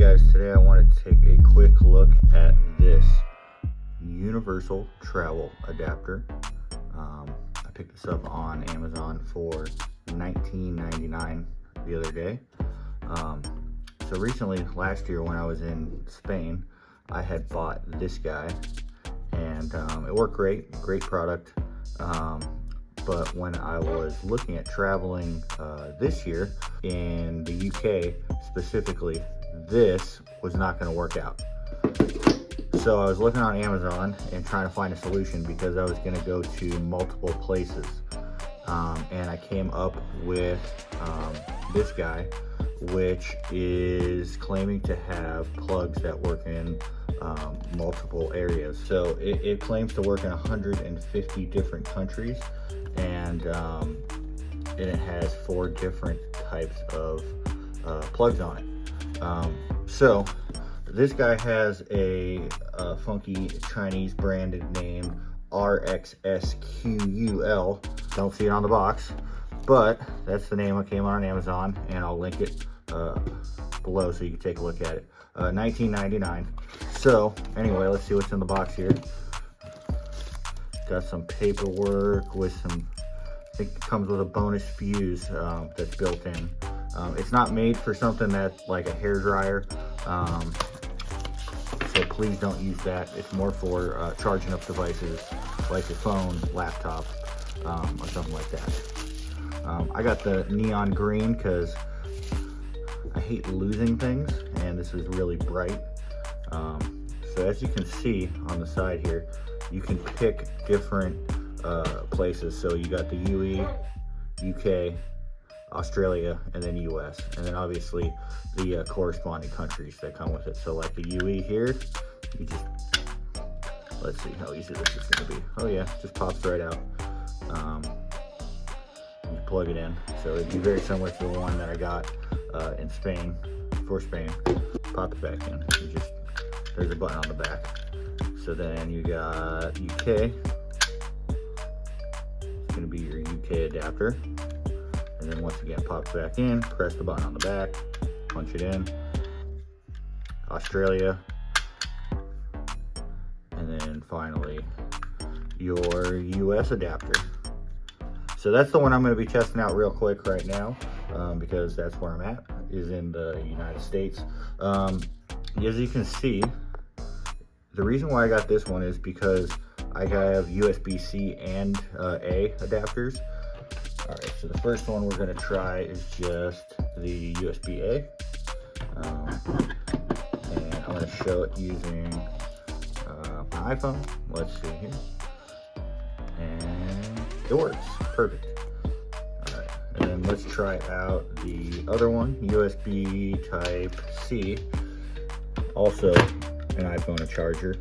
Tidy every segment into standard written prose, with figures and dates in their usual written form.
guys, today I wanted to take a quick look at this universal travel adapter. I picked this up on Amazon for $19.99 the other day. So recently, last year when I was in Spain, I had bought this guy and it worked great product. But when I was looking at traveling this year in the UK specifically, this was not going to work out. So I was looking on Amazon and trying to find a solution because I was going to go to multiple places. And I came up with this guy, which is claiming to have plugs that work in multiple areas. So it claims to work in 150 different countries, and it has 4 different types of plugs on it. So this guy has a funky Chinese branded name, RXSQUL. Don't see it on the box, but that's the name I came on Amazon, and I'll link it below so you can take a look at it. $19.99. So anyway, let's see what's in the box here. Got some paperwork with some, I think it comes with a bonus fuse that's built in. It's not made for something that's like a hair dryer, so please don't use that. It's more for charging up devices like your phone, laptop, or something like that. I got the neon green because I hate losing things, and this is really bright. So as you can see on the side here, you can pick different places. So you got the UE, UK, Australia, and then US, and then obviously the corresponding countries that come with it. So like the UE here, you just, let's see how easy this is going to be. Oh yeah, just pops right out. You plug it in, so it'd be very similar to the one that I got in Spain, for Spain. Pop it back in. You just, there's a button on the back. So then you got UK. It's going to be your UK adapter. And then once again, pops back in, press the button on the back, punch it in. Australia. And then finally, your US adapter. So that's the one I'm going to be testing out real quick right now, because that's where I'm at, is in the United States. As you can see, the reason why I got this one is because I have USB-C and A adapters. All right, so the first one we're going to try is just the USB-A. And I'm going to show it using my iPhone. Let's see here. And it works, perfect. All right, and then let's try out the other one, USB type C, also an iPhone charger.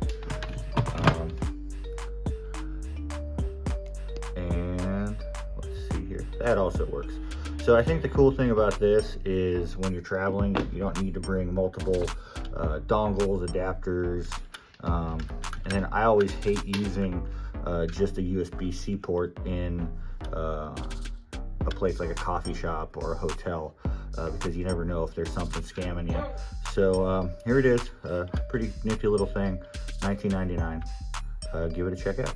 And let's see here, that also works. So I think the cool thing about this is when you're traveling, you don't need to bring multiple dongles, adapters, and then I always hate using just a USB-C port in a place like a coffee shop or a hotel, because you never know if there's something scamming you. So here it is, pretty nifty little thing, $19.99. Give it a check out.